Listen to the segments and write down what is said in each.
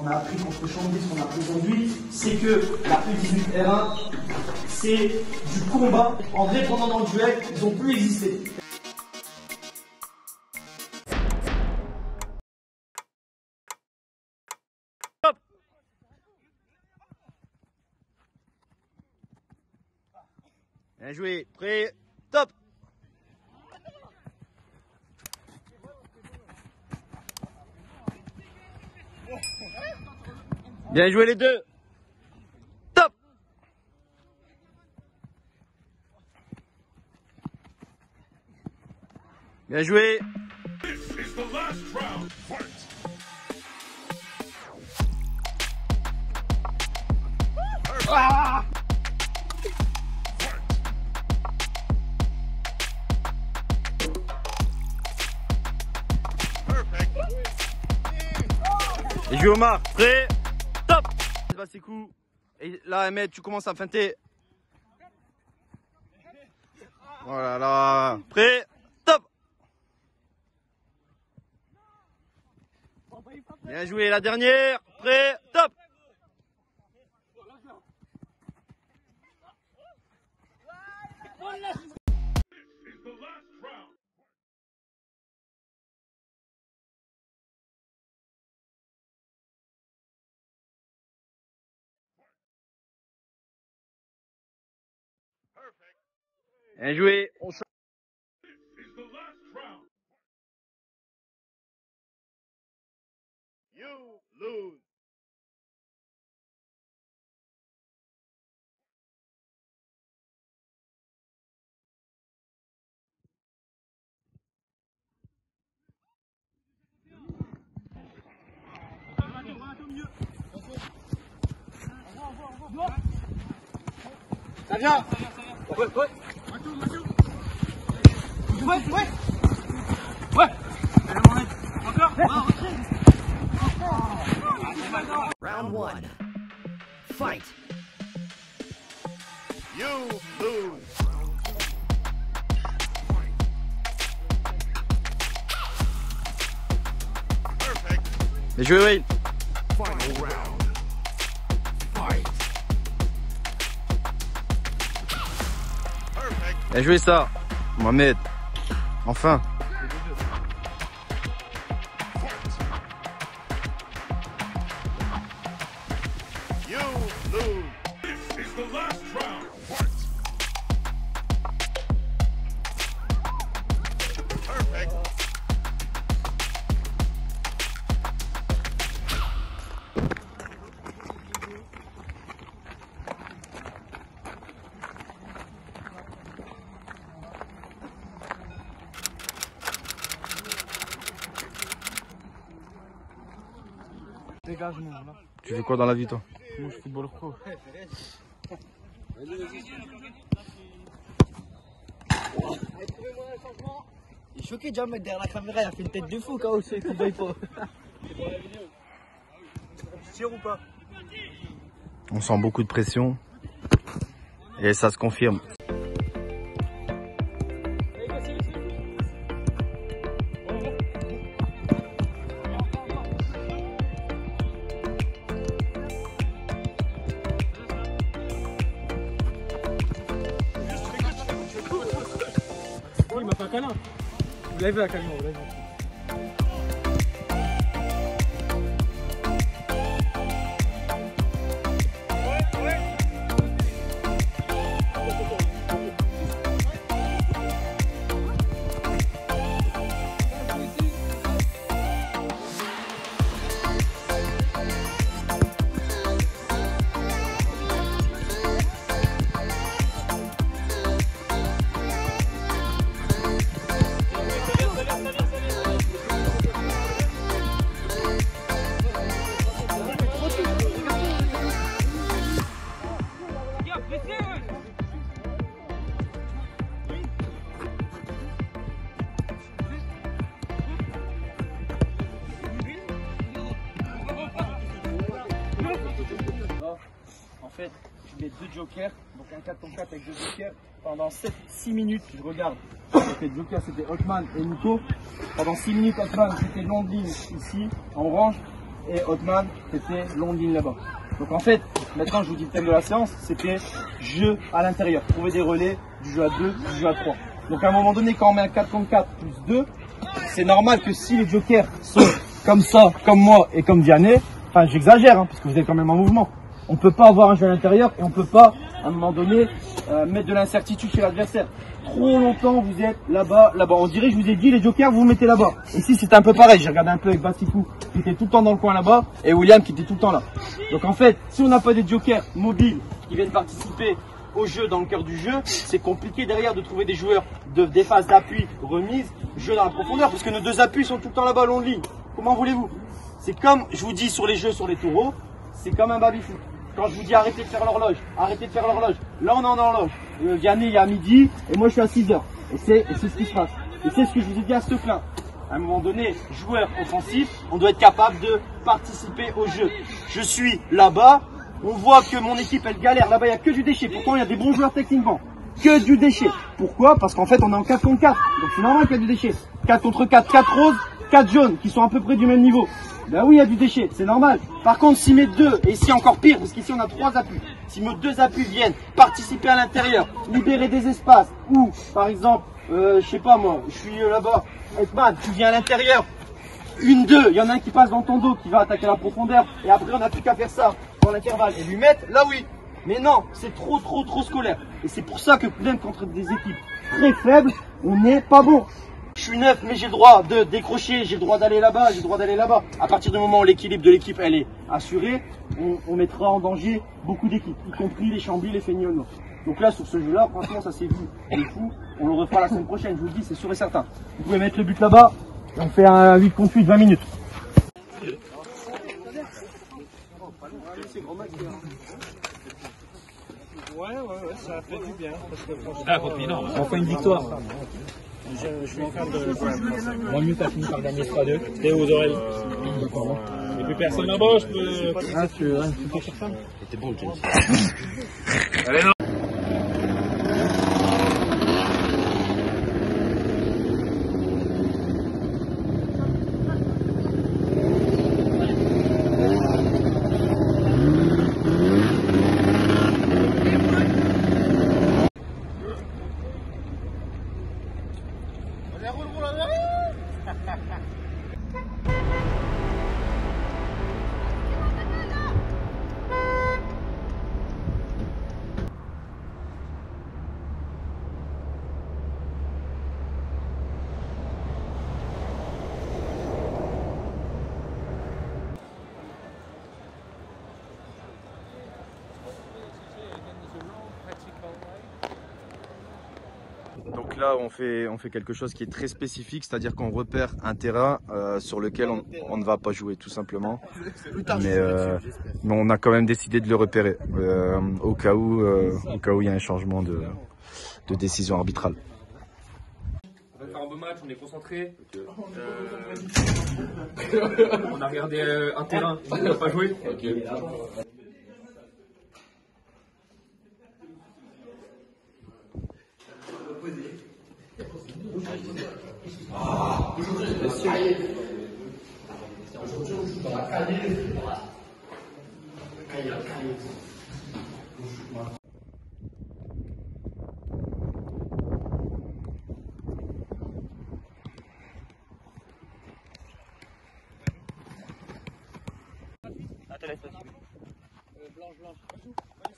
a appris contre Chambly, ce qu'on a appris aujourd'hui, c'est que la U18 R1, c'est du combat. En répondant dans le duel, ils ont pu exister. Bien joué, prêt, top. Bien joué les deux. Top. Bien joué. Ah! Et joue Omar, prêt, top. Bas ses coups. Et là Ahmed, tu commences à feinter. Voilà, là, prêt, top. Bien joué, la dernière, prêt, top. Bien joué. On change. You lose. Ça vient. Ouais. Ouais. Encore. Round 1. Fight. You lose. Perfect. Bien joué, Wayne. Final round. Fight. Perfect. Bien joué ça, Mohamed. Enfin. You lose. This is the last round. Perfect. Dégagement, là. Tu fais quoi dans la vie, toi? Moi, je suis footballeur pro. Il est choqué déjà mettre derrière la caméra, il a fait une tête de fou quand aussi qu'il doit pas. Tu tires ou pas? On sent beaucoup de pression. Et ça se confirme. Il m'a fait un câlin. Vous l'avez vu la câlin, vous l'avez vu. En fait, je mets 2 jokers, donc un 4 contre 4 avec 2 jokers. Pendant 6 minutes, je regarde. Donc les jokers c'était Hotman et Nico. Pendant 6 minutes, Hotman c'était Landine ici, en orange. et Hotman, c'était longue ligne là-bas. Donc en fait, maintenant je vous dis le thème de la séance, c'était jeu à l'intérieur. Trouver des relais, du jeu à 2, du jeu à 3. Donc à un moment donné, quand on met un 4 contre 4 plus 2, c'est normal que si les jokers sont comme ça, comme moi et comme Vianney, enfin j'exagère, parce que vous êtes quand même en mouvement. On ne peut pas avoir un jeu à l'intérieur et on ne peut pas, à un moment donné, mettre de l'incertitude chez l'adversaire. Trop longtemps vous êtes là-bas, là-bas. On dirait, je vous ai dit, les jokers, vous vous mettez là-bas. Ici, c'était un peu pareil. J'ai regardé un peu avec Bassikou, qui était tout le temps dans le coin là-bas, et William, qui était tout le temps là. Donc en fait, si on n'a pas des jokers mobiles qui viennent participer au jeu dans le cœur du jeu, c'est compliqué derrière de trouver des joueurs des phases d'appui, remise, jeu dans la profondeur, parce que nos deux appuis sont tout le temps là-bas, long de ligne. Comment voulez-vous? C'est comme, je vous dis, sur les jeux, sur les taureaux, c'est comme un baby-foot. Quand je vous dis arrêtez de faire l'horloge, arrêtez de faire l'horloge. Là on est en horloge. Vianney il est à midi et moi je suis à 6h. Et c'est ce qui se passe. Et c'est ce que je vous ai dit à Stocklin. À un moment donné, joueur offensif, on doit être capable de participer au jeu. Je suis là-bas, on voit que mon équipe elle galère. Là-bas il n'y a que du déchet. Pourtant il y a des bons joueurs techniquement. Que du déchet. Pourquoi? Parce qu'en fait on est en 4 contre 4. Donc c'est normal qu'il y a du déchet. 4 contre 4, 4 roses, 4 jaunes qui sont à peu près du même niveau. Ben oui, il y a du déchet, c'est normal. Par contre, si mes deux, et c'est encore pire, parce qu'ici on a 3 appuis, si mes 2 appuis viennent participer à l'intérieur, libérer des espaces, ou par exemple, je sais pas moi, je suis là-bas, Ekman, tu viens à l'intérieur, 1-2, il y en a un qui passe dans ton dos, qui va attaquer la profondeur, et après on n'a plus qu'à faire ça dans l'intervalle et lui mettre, là oui. Mais non, c'est trop scolaire. Et c'est pour ça que même contre des équipes très faibles, on n'est pas bon. Je suis neuf, mais j'ai le droit de décrocher, j'ai le droit d'aller là-bas, j'ai le droit d'aller là-bas. À partir du moment où l'équilibre de l'équipe elle est assurée, on mettra en danger beaucoup d'équipes, y compris les Chambly, les Feignonneaux. Donc là, sur ce jeu-là, franchement, ça s'est vu. On est fou, on le refera la semaine prochaine, je vous le dis, c'est sûr et certain. Vous pouvez mettre le but là-bas, et on fait un 8 contre 8, 20 minutes. Ouais, ça fait du bien. On fait une victoire. Je suis en train de. Moi, mieux, t'as fini par gagner 3-2. T'es aux oreilles. Et puis personne là-bas, je peux. Ah, tu peux faire ça? C'était bon, James. Allez, non. Donc là, on fait quelque chose qui est très spécifique, c'est-à-dire qu'on repère un terrain sur lequel on ne va pas jouer, tout simplement. Mais on a quand même décidé de le repérer, au cas où il y a un changement de décision arbitrale. On va faire un beau match, on est concentré. On a regardé un terrain, on n'a pas joué.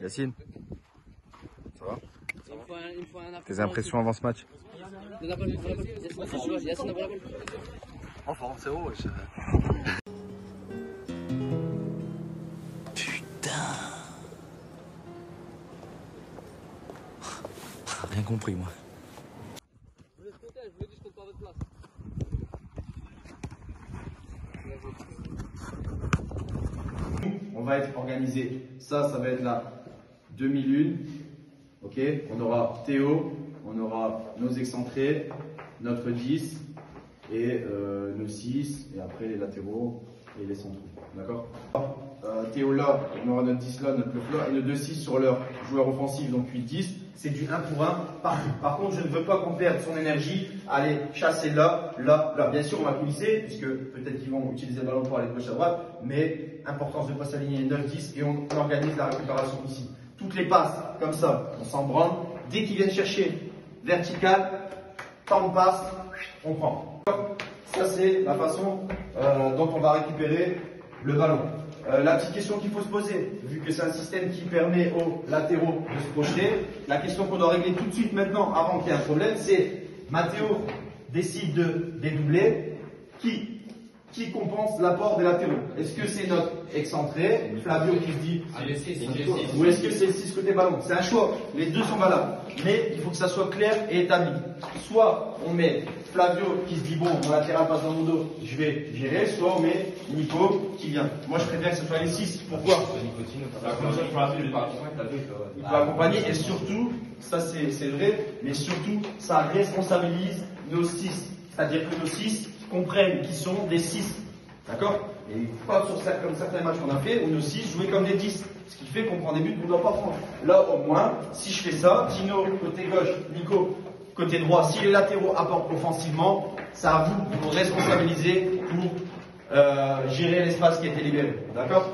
Yacine, ça va? Tes impressions avant ce match? Enfin, c'est bon, wesh. Putain. Rien compris, moi. On va être organisé. Ça va être la demi-lune. Ok, on aura Théo, on aura nos excentrés, notre 10 et nos 6, et après les latéraux et les centraux. D'accord? Théo là, on aura notre 10 là, notre 9 là, et nos 2-6 sur leur joueur offensif, donc 8-10. c'est du 1 pour 1 partout. Par contre, je ne veux pas qu'on perde son énergie à aller chasser là, là, là. Bien sûr, on va coulisser, puisque peut-être qu'ils vont utiliser le ballon pour aller de gauche à droite, mais importance de ne pas s'aligner 9-10 et on organise la récupération ici. Toutes les passes, comme ça, on s'en branle. Dès qu'ils viennent chercher vertical, temps de passe, on prend. Ça, c'est la façon dont on va récupérer le ballon. La petite question qu'il faut se poser, vu que c'est un système qui permet aux latéraux de se projeter, la question qu'on doit régler tout de suite maintenant, avant qu'il y ait un problème, c'est Matteo décide de dédoubler, qui compense l'apport des latéraux? Est-ce que c'est notre excentré, Flavio qui se dit, ou est-ce que c'est le 6 côté ballon? C'est un choix, les deux sont valables, mais il faut que ça soit clair et établi. Soit on met Flavio qui se dit, bon, mon latéral passe dans mon dos, je vais gérer, soit on met Nico qui vient. Moi je préfère que ce soit les 6, pourquoi? Il peut accompagner et surtout, ça c'est vrai, mais surtout ça responsabilise nos 6. C'est-à-dire que nos 6 comprennent qu'ils sont des 6. D'accord? Et pas comme certains matchs qu'on a fait, où nos 6 jouaient comme des 10. Ce qui fait qu'on prend des buts qu'on ne doit pas prendre. Là, au moins, si je fais ça, Tino côté gauche, Nico côté droit, si les latéraux apportent offensivement, c'est à vous de vous responsabiliser pour gérer l'espace qui a été libéré. D'accord?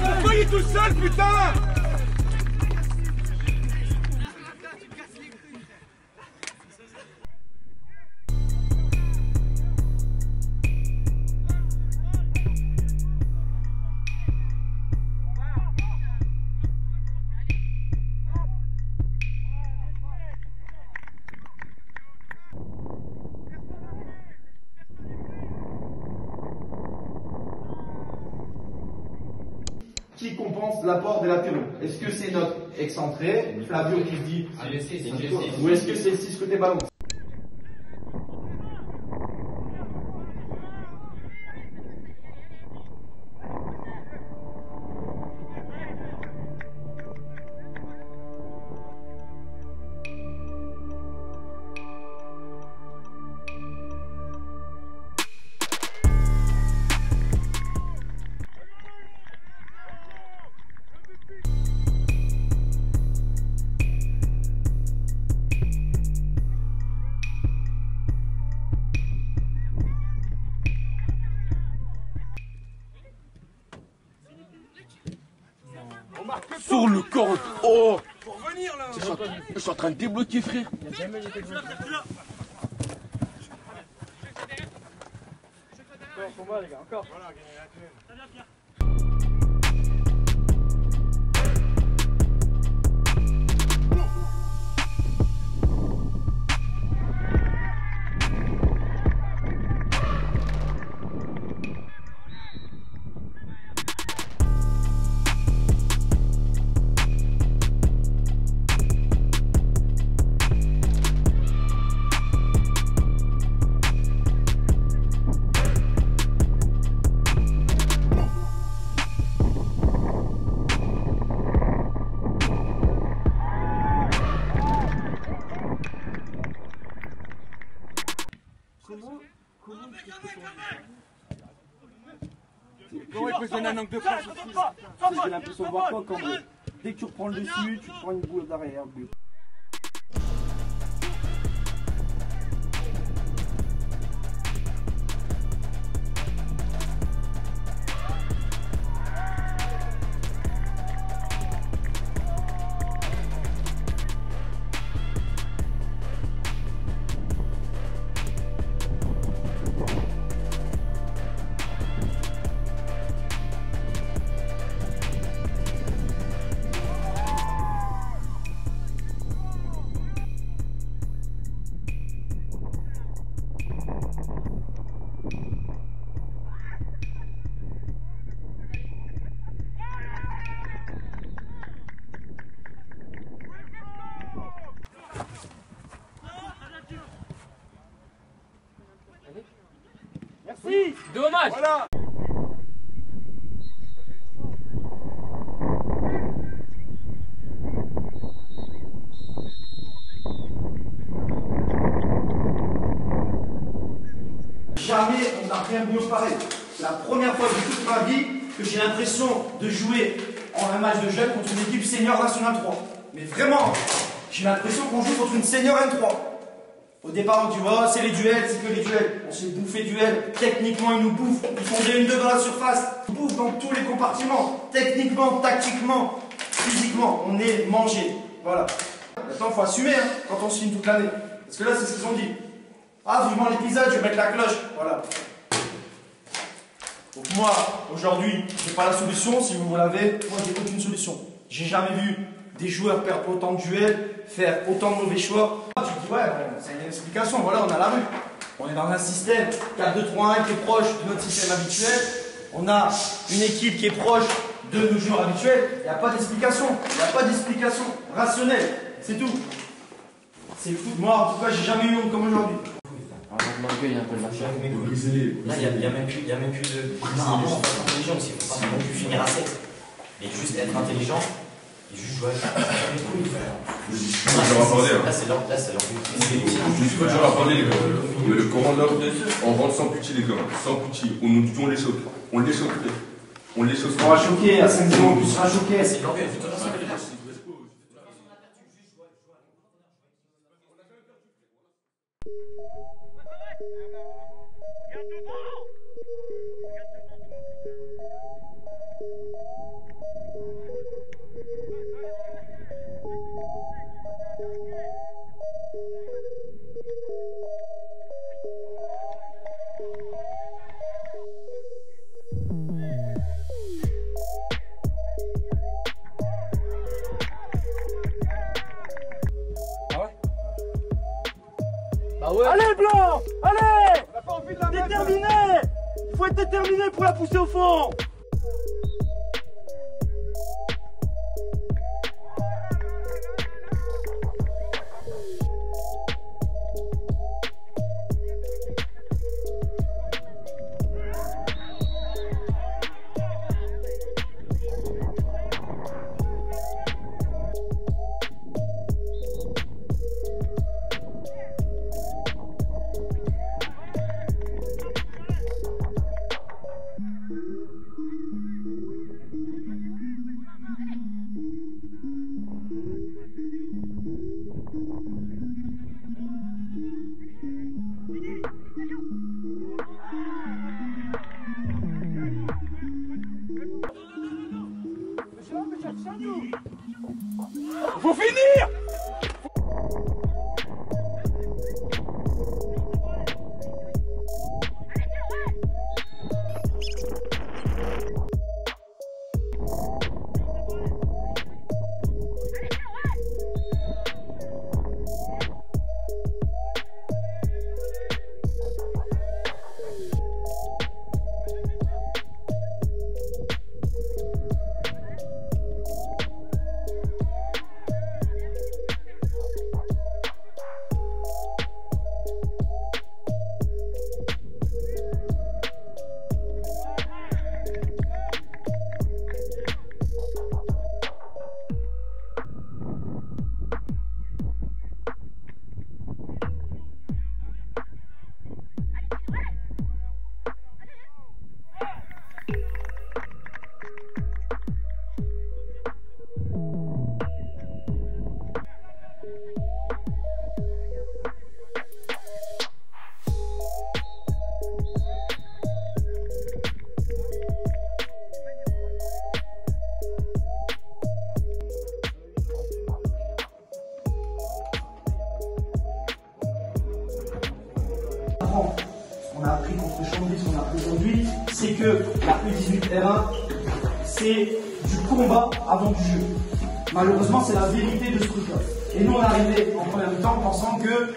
Pourquoi il est tout seul, putain? Qui compense l'apport des latéraux? Est-ce que c'est notre excentré, Flavio qui se dit, ou est-ce que c'est le 6 côté ballon? Sur le corps. Oh! Pour venir là! Je suis en train de débloquer, frère. Pour moi, les gars, encore. Comment il peut se donner un angle de face aussi? J'ai l'impression de voir quoi quand dès que tu reprends le dessus, tu prends une boule d'arrière. parti. 2 au match. Voilà. Jamais on n'a rien vu pareil. C'est la première fois de toute ma vie que j'ai l'impression de jouer en un match de jeunes contre une équipe senior nationale 3. Mais vraiment, j'ai l'impression qu'on joue contre une senior N3. Au départ, on dit, oh, c'est les duels, c'est que les duels. On s'est bouffé duel. Techniquement, ils nous bouffent. Ils font des 1-2 dans la surface. Ils nous bouffent dans tous les compartiments. Techniquement, tactiquement, physiquement, on est mangé. Voilà. Maintenant, il faut assumer hein, quand on signe toute l'année. Parce que là, c'est ce qu'ils ont dit. Ah, vivement l'épisode, je vais mettre la cloche. Voilà. Donc moi, aujourd'hui, j'ai pas la solution. Si vous l'avez, moi, j'ai aucune solution. J'ai jamais vu des joueurs perdre autant de duels, faire autant de mauvais choix. Tu te dis, ouais, c'est une explication. Voilà, on a la rue. On est dans un système 4-2-3-1 qui est proche de notre système habituel. On a une équipe qui est proche de nos joueurs habituels. Il n'y a pas d'explication. Il n'y a pas d'explication rationnelle. C'est tout. C'est fou. Moi, en tout cas, j'ai jamais eu honte comme aujourd'hui. Il y a un peu de machin. Là, il n'y a même plus de. Normalement, on faut être intelligent aussi. Il ne faut pas non plus finir à 7. Mais juste être intelligent et juste jouer avec les couilles. Là, c'est leur Juste quand je leur parlais, les gars. Mais le Coran là, on rentre sans pitié, les gars. Sans pitié. On les choque. On les choque. On les choque. On sera choqué à 5 ans, on sera choqué. C'est l'orgueil. Allez, Blanc! Allez! Déterminé! Il faut être déterminé pour la pousser au fond! Faut finir! Ce qu'on a appris contre Chambly, ce qu'on a appris aujourd'hui, c'est que la U18 R1, c'est du combat avant du jeu. Malheureusement, c'est la vérité de ce truc-là. Et nous, on est arrivé en première mi-temps pensant que,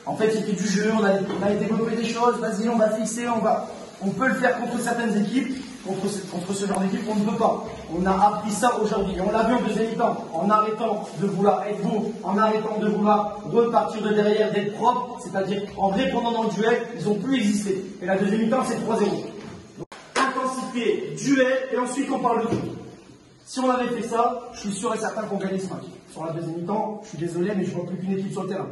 en fait, c'était du jeu, on a développé des choses, vas-y, on va fixer, on peut le faire contre certaines équipes. contre ce genre d'équipe, on ne peut pas. On a appris ça aujourd'hui. Et on l'a vu en deuxième mi-temps. En arrêtant de vouloir être beau, en arrêtant de vouloir repartir de derrière, d'être propre, c'est-à-dire en répondant dans le duel, ils ont pu exister. Et la deuxième mi-temps, c'est 3-0. Intensité, duel, et ensuite on parle de tout. Si on avait fait ça, je suis sûr et certain qu'on gagnait ce match. Sur la deuxième mi-temps, je suis désolé, mais je ne vois plus qu'une équipe sur le terrain.